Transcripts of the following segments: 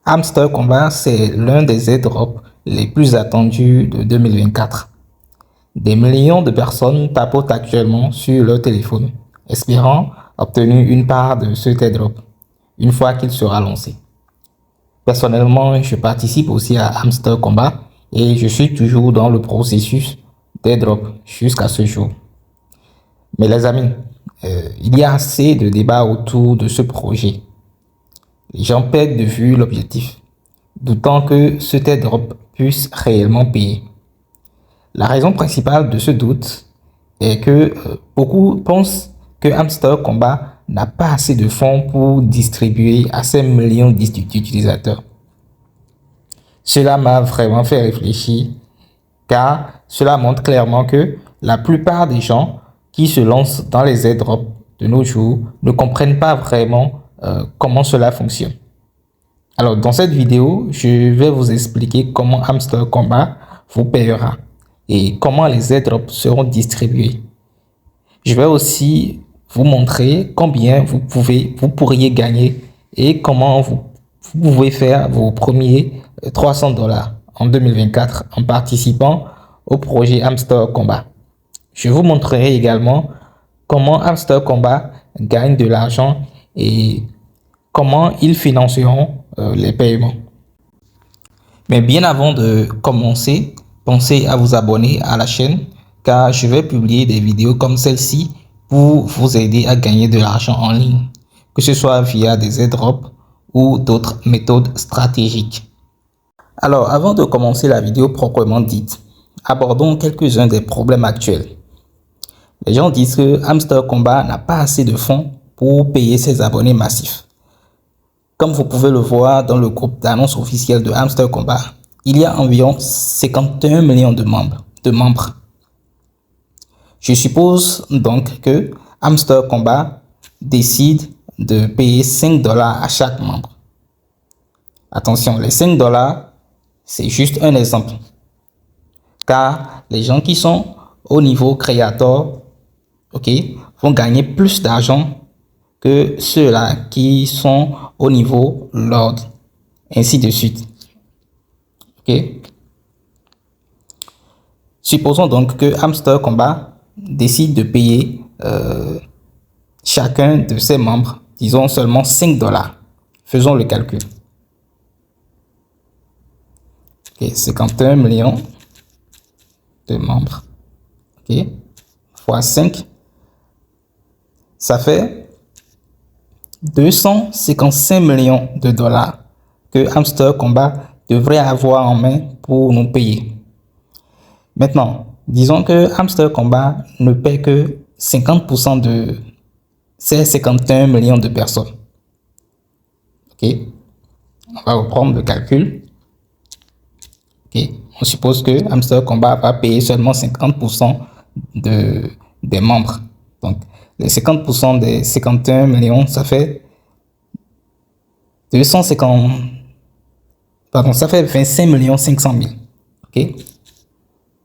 Hamster Combat, c'est l'un des airdrops les plus attendus de 2024. Des millions de personnes tapotent actuellement sur leur téléphone, espérant obtenir une part de cet airdrop une fois qu'il sera lancé. Personnellement, je participe aussi à Hamster Combat et je suis toujours dans le processus d'airdrop jusqu'à ce jour. Mais les amis, il y a assez de débats autour de ce projet. Les gens perdent de vue l'objectif, doutant que cet airdrop puisse réellement payer. La raison principale de ce doute est que beaucoup pensent que Hamster Combat n'a pas assez de fonds pour distribuer à ces millions d'utilisateurs. Cela m'a vraiment fait réfléchir car cela montre clairement que la plupart des gens qui se lancent dans les airdrops de nos jours ne comprennent pas vraiment comment cela fonctionne. Alors dans cette vidéo, je vais vous expliquer comment Hamster Combat vous payera et comment les airdrops seront distribués. Je vais aussi vous montrer combien vous pourriez gagner et comment vous pouvez faire vos premiers $300 en 2024 en participant au projet Hamster Combat. Je vous montrerai également comment Hamster Combat gagne de l'argent et comment ils financeront les paiements. Mais bien avant de commencer, pensez à vous abonner à la chaîne car je vais publier des vidéos comme celle-ci pour vous aider à gagner de l'argent en ligne, que ce soit via des airdrops ou d'autres méthodes stratégiques. Alors, avant de commencer la vidéo proprement dite, abordons quelques-uns des problèmes actuels. Les gens disent que Hamster Combat n'a pas assez de fonds pour payer ses abonnés massifs. Comme vous pouvez le voir dans le groupe d'annonces officiel de Hamster Combat, il y a environ 51 millions de membres. Je suppose donc que Hamster Combat décide de payer $5 à chaque membre. Attention, les $5, c'est juste un exemple. Car les gens qui sont au niveau créateur, vont gagner plus d'argent que ceux-là qui sont au niveau Lord, ainsi de suite. Supposons donc que Hamster Combat décide de payer chacun de ses membres, disons seulement $5. Faisons le calcul. 51 millions de membres, fois 5, ça fait 255 millions de dollars que Hamster Combat devrait avoir en main pour nous payer. Maintenant, disons que Hamster Combat ne paie que 50% de ces 51 millions de personnes. On va reprendre le calcul. On suppose que Hamster Combat va payer seulement 50% des membres. Donc, les 50% des 51 millions, ça fait 25 millions 500 000.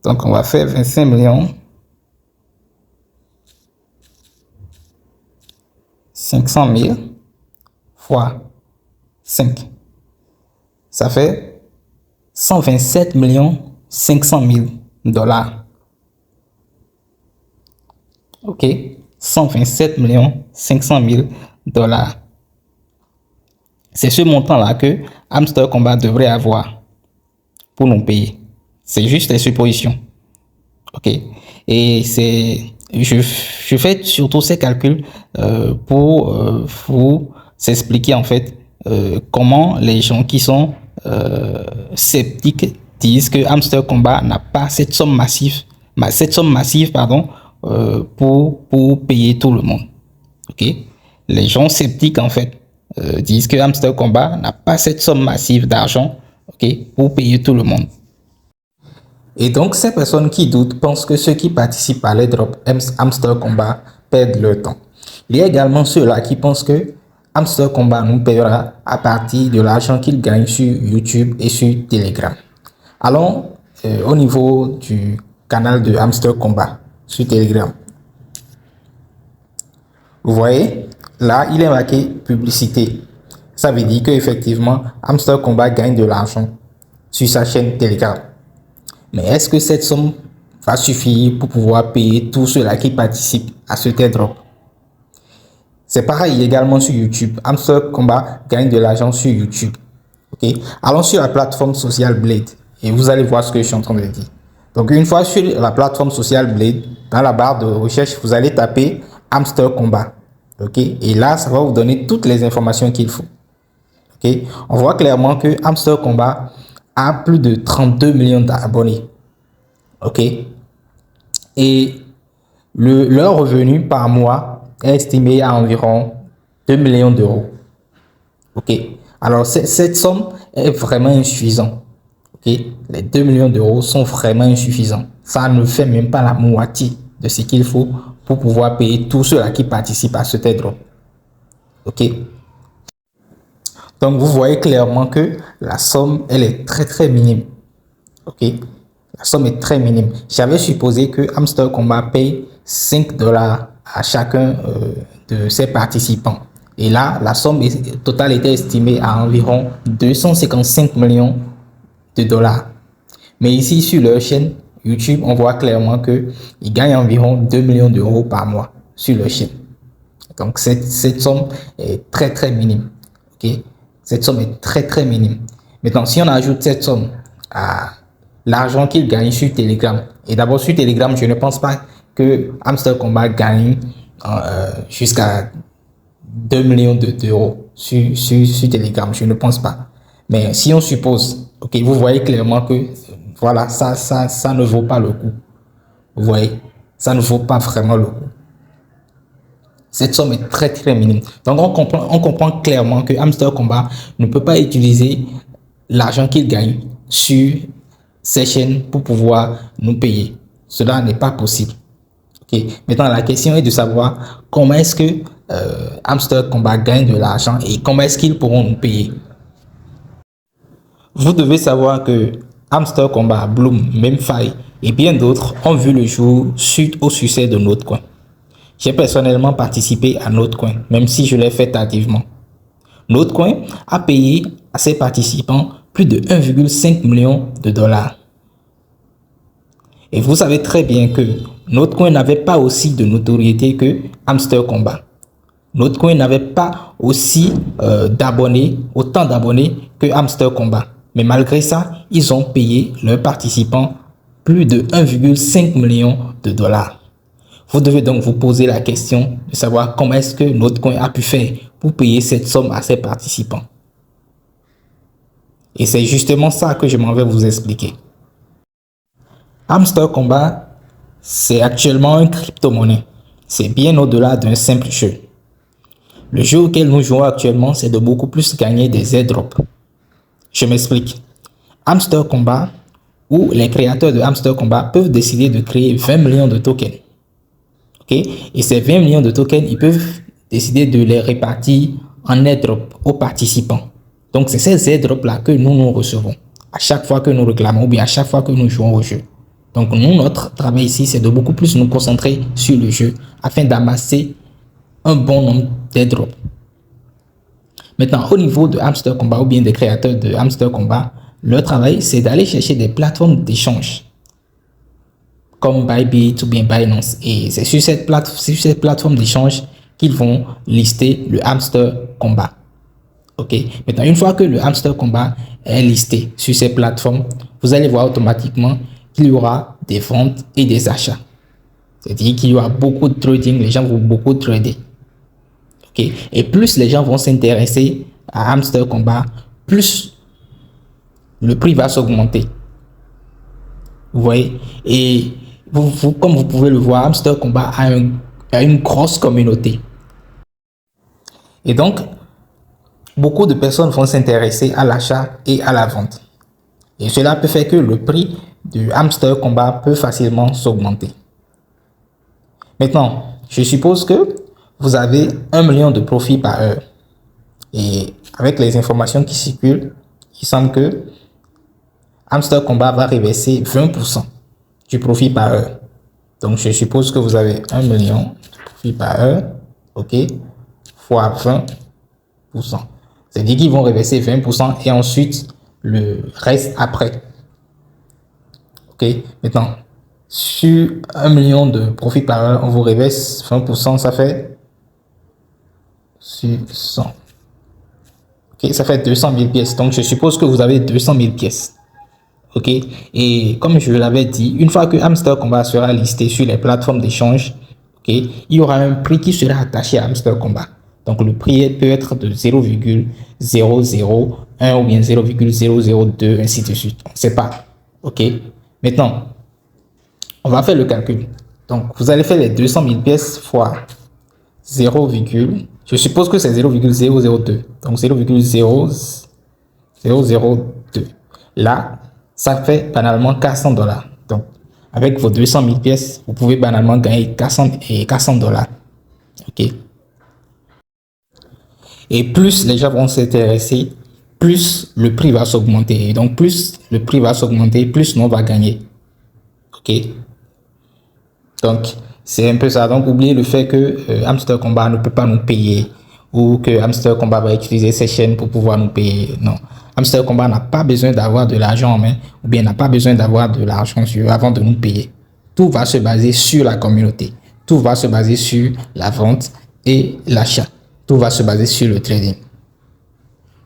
Donc, on va faire 25 millions 500 000 fois 5. Ça fait 127 millions 500 000 dollars. 127 millions 500 000 dollars. C'est ce montant-là que Hamster Combat devrait avoir pour nous payer. C'est juste des suppositions. Et je fais surtout ces calculs pour vous expliquer en fait comment les gens qui sont sceptiques disent que Hamster Combat n'a pas cette somme massive, pour payer tout le monde. Les gens sceptiques en fait disent que Hamster Combat n'a pas cette somme massive d'argent pour payer tout le monde. Et donc ces personnes qui doutent pensent que ceux qui participent à l'airdrop Hamster Combat perdent leur temps. Il y a également ceux-là qui pensent que Hamster Combat nous payera à partir de l'argent qu'il gagne sur YouTube et sur Telegram. Allons au niveau du canal de Hamster Combat sur Telegram. Vous voyez, là, il est marqué publicité. ça veut dire qu'effectivement, Hamster Combat gagne de l'argent sur sa chaîne Telegram. Mais est-ce que cette somme va suffire pour pouvoir payer tous ceux-là qui participent à ce airdrop? C'est pareil également sur YouTube. Hamster Combat gagne de l'argent sur YouTube. Ok, allons sur la plateforme sociale Blade et vous allez voir ce que je suis en train de dire. Donc, une fois sur la plateforme sociale Blade, dans la barre de recherche, vous allez taper Hamster Combat. Ok, et là, ça va vous donner toutes les informations qu'il faut. Ok, on voit clairement que Hamster Combat a plus de 32 millions d'abonnés. Ok, et leur revenu par mois est estimé à environ 2 millions d'euros. Ok, alors cette somme est vraiment insuffisante. Ok, les 2 millions d'euros sont vraiment insuffisants. Ça ne fait même pas la moitié de ce qu'il faut pour pouvoir payer tous ceux-là qui participent à ce airdrop. Ok, donc vous voyez clairement que la somme, elle est très minime. Ok, la somme est très minime. J'avais supposé que Hamster Combat paye 5 dollars à chacun de ses participants. Et là, la somme totale était estimée à environ 255 millions de dollars. Mais ici, sur leur chaîne YouTube, on voit clairement qu'ils gagnent environ 2 millions d'euros par mois sur leur chaîne. Donc, cette somme est très minime. Ok, cette somme est très minime. Maintenant, si on ajoute cette somme à l'argent qu'ils gagnent sur Telegram, et d'abord sur Telegram, je ne pense pas que Hamster Combat gagne jusqu'à 2 millions d'euros sur Telegram, je ne pense pas. Mais si on suppose, ok, vous voyez clairement que voilà, ça ne vaut pas le coup. Vous voyez, ça ne vaut pas vraiment le coup. Cette somme est très minime. Donc on comprend clairement que Hamster Combat ne peut pas utiliser l'argent qu'il gagne sur ces chaînes pour pouvoir nous payer. Cela n'est pas possible. Okay. Maintenant, la question est de savoir comment est-ce que Hamster Combat gagne de l'argent et comment est-ce qu'ils pourront nous payer. Vous devez savoir que Hamster Combat, Bloom, Memfy et bien d'autres ont vu le jour suite au succès de Notecoin. J'ai personnellement participé à Notecoin, même si je l'ai fait tardivement. Notecoin a payé à ses participants plus de 1,5 million de dollars. Et vous savez très bien que Notecoin n'avait pas aussi de notoriété que Hamster Combat. Notecoin n'avait pas aussi autant d'abonnés que Hamster Combat. Mais malgré ça, ils ont payé leurs participants plus de 1,5 million de dollars. Vous devez donc vous poser la question de savoir comment est-ce que Notecoin a pu faire pour payer cette somme à ses participants. Et c'est justement ça que je m'en vais vous expliquer. Hamster Combat, c'est actuellement une crypto-monnaie. C'est bien au-delà d'un simple jeu. Le jeu auquel nous jouons actuellement, c'est de beaucoup plus gagner des airdrops. Je m'explique. Hamster Combat ou les créateurs de Hamster Combat peuvent décider de créer 20 millions de tokens. Okay? Et ces 20 millions de tokens, ils peuvent décider de les répartir en airdrop aux participants. Donc, c'est ces airdrops-là que nous recevons à chaque fois que nous réclamons ou bien à chaque fois que nous jouons au jeu. Donc, nous, notre travail ici, c'est de beaucoup plus nous concentrer sur le jeu afin d'amasser un bon nombre d'airdrops. Maintenant, au niveau de Hamster Combat ou bien des créateurs de Hamster Combat, leur travail, c'est d'aller chercher des plateformes d'échange comme Bybit ou bien Binance. Et c'est sur cette plateforme d'échange qu'ils vont lister le Hamster Combat. Ok. Maintenant, une fois que le Hamster Combat est listé sur ces plateformes, vous allez voir automatiquement qu'il y aura des ventes et des achats. C'est-à-dire qu'il y aura beaucoup de trading, les gens vont beaucoup trader. Okay. Et plus les gens vont s'intéresser à Hamster Combat, plus le prix va s'augmenter. Vous voyez? Et comme vous pouvez le voir, Hamster Combat a une grosse communauté. Et donc, beaucoup de personnes vont s'intéresser à l'achat et à la vente. Et cela peut faire que le prix du Hamster Combat peut facilement s'augmenter. Maintenant, je suppose que vous avez 1 million de profits par heure. Et avec les informations qui circulent, il semble que Hamster Combat va reverser 20% du profit par heure. Donc, je suppose que vous avez 1 million de profit par heure, ok, fois 20%. C'est-à-dire qu'ils vont reverser 20% et ensuite le reste après. Ok, maintenant, sur 1 million de profit par heure, on vous reverse 20%, ça fait sur 100. Ok, ça fait 200 000 pièces. Donc, je suppose que vous avez 200 000 pièces. Ok, et comme je l'avais dit, une fois que Hamster Combat sera listé sur les plateformes d'échange, ok, il y aura un prix qui sera attaché à Hamster Combat. Donc, le prix peut être de 0,001 ou bien 0,002, ainsi de suite. On ne sait pas. Ok, maintenant, on va faire le calcul. Donc, vous allez faire les 200 000 pièces fois 0, je suppose que c'est 0,002. Donc, 0,002. Là, ça fait banalement 400 dollars. Donc, avec vos 200 000 pièces, vous pouvez banalement gagner 400 dollars. OK. Et plus les gens vont s'intéresser, plus le prix va s'augmenter. Et donc, plus le prix va s'augmenter, plus on va gagner. OK. Donc, c'est un peu ça. Donc, oubliez le fait que Hamster Combat ne peut pas nous payer ou que Hamster Combat va utiliser ses chaînes pour pouvoir nous payer. Non. Hamster Combat n'a pas besoin d'avoir de l'argent en main ou bien n'a pas besoin d'avoir de l'argent avant de nous payer. Tout va se baser sur la communauté. Tout va se baser sur la vente et l'achat. Tout va se baser sur le trading.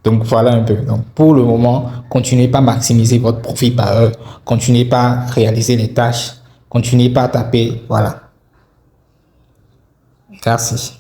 Donc voilà un peu. Donc pour le moment, continuez pas à maximiser votre profit par heure. Continuez pas à réaliser les tâches. Continuez pas à taper. Voilà. Merci.